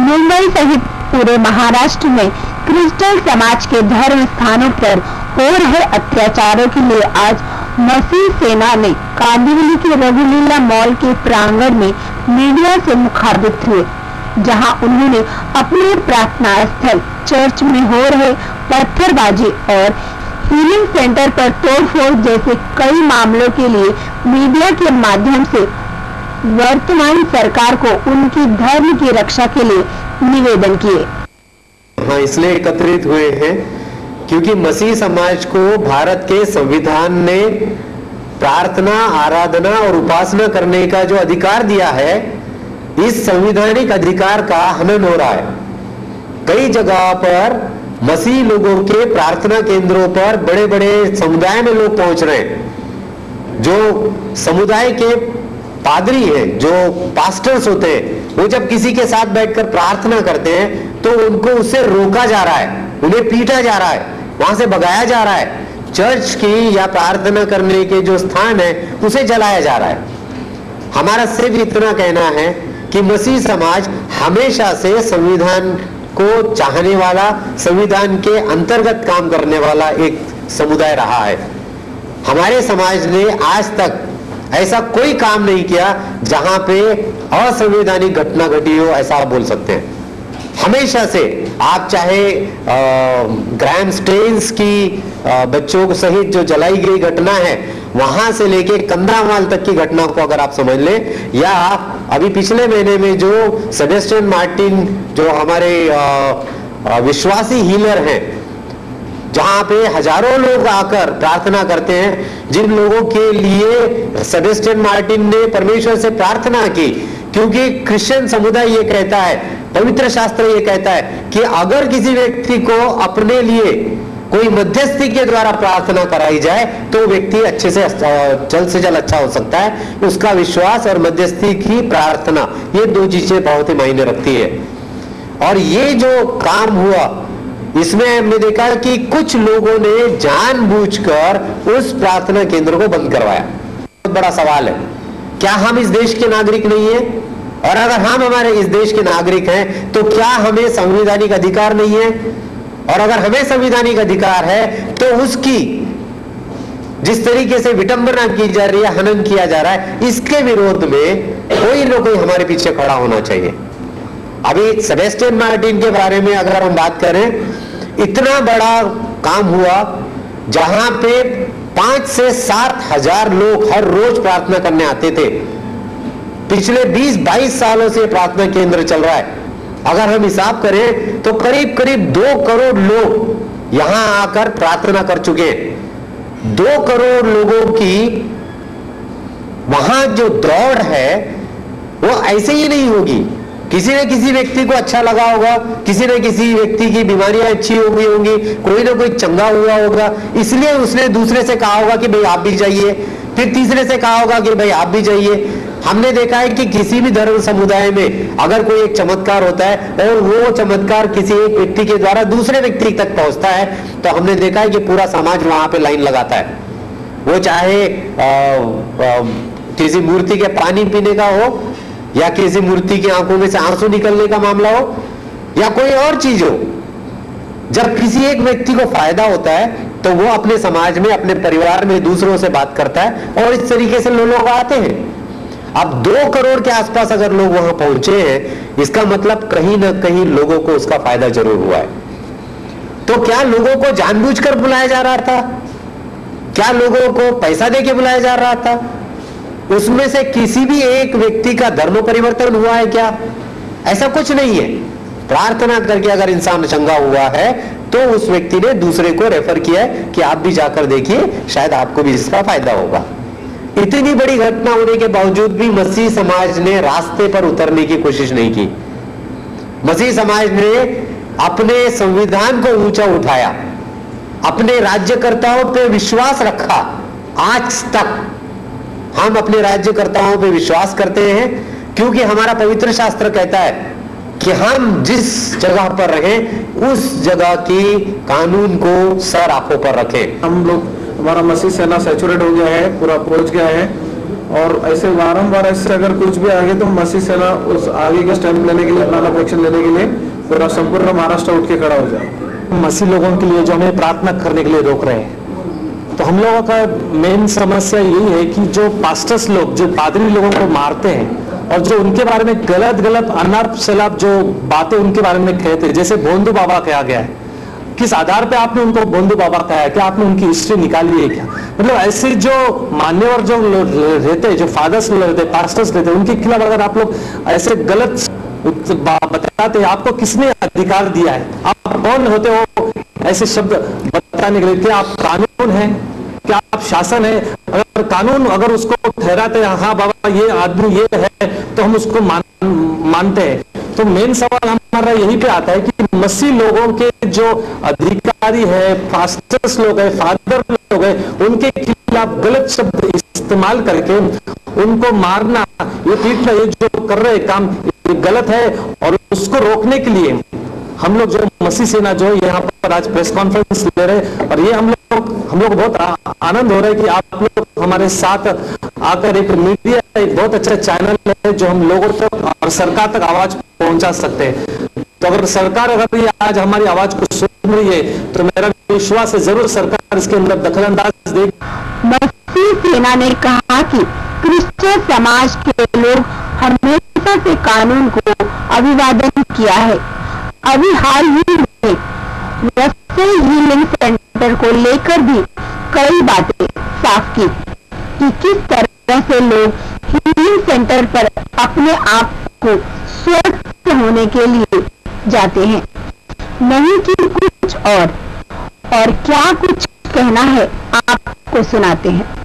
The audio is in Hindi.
मुंबई सहित पूरे महाराष्ट्र में क्रिश्चियन समाज के धर्म स्थानों पर हो रहे अत्याचारों के लिए आज मसीह सेना ने कांदिवली के रघुलीला मॉल के प्रांगण में मीडिया से मुखातिब हुए, जहां उन्होंने अपने प्रार्थना स्थल चर्च में हो रहे पत्थरबाजी और हीलिंग सेंटर पर तोड़फोड़ जैसे कई मामलों के लिए मीडिया के माध्यम से वर्तमान सरकार को उनकी धर्म की रक्षा के लिए निवेदन किए। हाँ, इसलिए एकत्रित हुए हैं क्योंकि मसीह समाज को भारत के संविधान ने प्रार्थना, आराधना और उपासना करने का जो अधिकार दिया है, इस संवैधानिक अधिकार का हनन हो रहा है। कई जगह पर मसीह लोगों के प्रार्थना केंद्रों पर बड़े बड़े समुदाय में लोग पहुंच रहे हैं। जो समुदाय के पादरी हैं, जो पास्टर्स होते हैं, वो जब किसी के साथ बैठकर प्रार्थना करते हैं तो उनको उससे रोका जा रहा है, उन्हें पीटा जा रहा है, वहां से भगाया जा रहा है। चर्च की या प्रार्थना करने के जो स्थान है उसे जलाया जा रहा है। हमारा सिर्फ इतना कहना है कि मसीह समाज हमेशा से संविधान को चाहने वाला, संविधान के अंतर्गत काम करने वाला एक समुदाय रहा है। हमारे समाज ने आज तक ऐसा कोई काम नहीं किया जहां पे असंवैधानिक घटना घटी हो, ऐसा आप बोल सकते हैं। हमेशा से आप चाहे ग्राहम स्टेन्स की बच्चों को सहित जो जलाई गई घटना है, वहां से लेके कंधामाल तक की घटना को अगर आप समझ लें, या अभी पिछले महीने में जो सेबेस्टियन मार्टिन जो हमारे विश्वासी हीलर हैं, जहां पे हजारों लोग आकर प्रार्थना करते हैं, जिन लोगों के लिए सेबेस्टियन मार्टिन ने परमेश्वर से प्रार्थना की, क्योंकि क्रिश्चियन समुदाय ये कहता है, पवित्र शास्त्र ये कहता है कि अगर किसी व्यक्ति को अपने लिए कोई मध्यस्थी के द्वारा प्रार्थना कराई जाए तो व्यक्ति अच्छे से जल्द से जल्द अच्छा हो सकता है। उसका विश्वास और मध्यस्थी की प्रार्थना, ये दो चीजें बहुत ही मायने रखती है। और ये जो काम हुआ, इसमें हमने देखा कि कुछ लोगों ने जानबूझकर उस प्रार्थना केंद्र को बंद करवाया। बहुत बड़ा सवाल है, क्या हम इस देश के नागरिक नहीं है? और अगर हम हमारे इस देश के नागरिक हैं तो क्या हमें संवैधानिक अधिकार नहीं है? और अगर हमें संवैधानिक अधिकार है तो उसकी जिस तरीके से विडंबना की जा रही है, हनन किया जा रहा है, इसके विरोध में कोई ना कोई हमारे पीछे खड़ा होना चाहिए। अभी सेबेस्टियन मार्टिन के बारे में अगर हम बात करें, इतना बड़ा काम हुआ जहां पे 5 से 7 हजार लोग हर रोज प्रार्थना करने आते थे। पिछले 20-22 सालों से प्रार्थना केंद्र चल रहा है। अगर हम हिसाब करें तो करीब करीब 2 करोड़ लोग यहां आकर प्रार्थना कर चुके हैं। 2 करोड़ लोगों की वहां जो दौड़ है वो ऐसे ही नहीं होगी। किसी न किसी व्यक्ति को अच्छा लगा होगा, किसी न किसी व्यक्ति की बीमारियां अच्छी हो गई होंगी, कोई ना कोई चंगा हुआ होगा, इसलिए उसने दूसरे से कहा होगा कि भाई आप भी जाइए, फिर तीसरे से कहा होगा कि भाई आप भी जाइए। हमने देखा है कि किसी भी धर्म समुदाय में अगर कोई एक चमत्कार होता है और वो चमत्कार किसी एक व्यक्ति के द्वारा दूसरे व्यक्ति तक पहुंचता है, तो हमने देखा है कि पूरा समाज वहां पे लाइन लगाता है। वो चाहे किसी मूर्ति के पानी पीने का हो, या किसी मूर्ति की आंखों में से आंसू निकलने का मामला हो, या कोई और चीज हो। जब किसी एक व्यक्ति को फायदा होता है तो वो अपने समाज में, अपने परिवार में दूसरों से बात करता है और इस तरीके से लोग आते हैं। अब 2 करोड़ के आसपास अगर लोग वहां पहुंचे हैं, इसका मतलब कहीं ना कहीं लोगों को उसका फायदा जरूर हुआ है। तो क्या लोगों को जानबूझकर बुलाया जा रहा था? क्या लोगों को पैसा देके बुलाया जा रहा था? उसमें से किसी भी एक व्यक्ति का धर्म परिवर्तन हुआ है क्या? ऐसा कुछ नहीं है। प्रार्थना करके अगर इंसान चंगा हुआ है तो उस व्यक्ति ने दूसरे को रेफर किया है कि आप भी जाकर देखिए, शायद आपको भी इसका फायदा होगा। इतनी बड़ी घटना होने के बावजूद भी मसीह समाज ने रास्ते पर उतरने की कोशिश नहीं की। मसीह समाज ने अपने संविधान को ऊंचा उठाया, अपने राज्यकर्ताओं पे विश्वास रखा। आज तक हम अपने राज्यकर्ताओं पे विश्वास करते हैं, क्योंकि हमारा पवित्र शास्त्र कहता है कि हम जिस जगह पर रहें उस जगह की कानून को सर आंखों पर रखें। हम लोग, हमारा मसीह सेना सैचुरेट हो गया है, पूरा पहुंच गया है और ऐसे वारंवार ऐसे अगर कुछ भी आगे तो मसीह सेना उस आगे के स्टेप लेने के लिए, प्लान ऑफ एक्शन लेने के लिए पूरा संपूर्ण महाराष्ट्र उठ के खड़ा हो जाए। मसीह लोगों के लिए जो हमें प्रार्थना करने के लिए रोक रहे हैं, तो हम लोगों का मेन समस्या यही है कि जो पास्टर्स लोग, जो पादरी लोगों को मारते हैं और जो उनके बारे में गलत गलत अनाप शनाप जो बातें उनके बारे में कहते हैं, जैसे भोंदू बाबा कहा गया है, किस आधार पे आपने उनको भोंदू बाबा कहा है? क्या आपने उनकी हिस्ट्री निकाली है क्या? मतलब ऐसे जो मान्यवर जो रहते हैं, जो फादर्स रहते हैं, पास्टर्स रहते हैं, उनके खिलाफ अगर आप लोग ऐसे गलत बताते हैं, आपको किसने अधिकार दिया है? आप कौन होते हो ऐसे शब्द बताने के लिए? क्या आप कानून है? क्या आप शासन है? अगर कानून अगर उसको ठहराते हैं हाँ बाबा ये आदमी ये है तो हम उसको मानते हैं, तो मेन सवाल हमारा यही पे आता है कि मसीह लोगों के जो अधिकारी है, पास्टर्स लोग है, फादर लोग है, उनके खिलाफ गलत शब्द इस्तेमाल करके उनको मारना, ये पीटना, ये जो कर रहे काम ये गलत है। और उसको रोकने के लिए हम लोग जो मसीह सेना जो यहाँ पर आज प्रेस कॉन्फ्रेंस ले रहे हैं, और ये हम लोग बहुत आनंद हो रहा है कि आप लोग हमारे साथ आकर एक मीडिया, एक बहुत अच्छा चैनल है जो हम लोगों तक और सरकार तक आवाज पहुंचा सकते हैं। तो अगर सरकार अगर ये आज हमारी आवाज को सुन रही है तो मेरा विश्वास है जरूर सरकार इसके अंदर दखलंदाज देगी। मसीह सेना ने कहा कि क्रिश्चियन समाज के लोग हमेशा से कानून को अभिवादन किया है। अभी हाल ही में रस्से हीलिंग सेंटर को लेकर भी कई बातें साफ की कि किस तरह से लोग हीलिंग सेंटर पर अपने आप को स्वस्थ होने के लिए जाते हैं, नहीं कि कुछ और क्या कुछ कहना है आपको सुनाते हैं।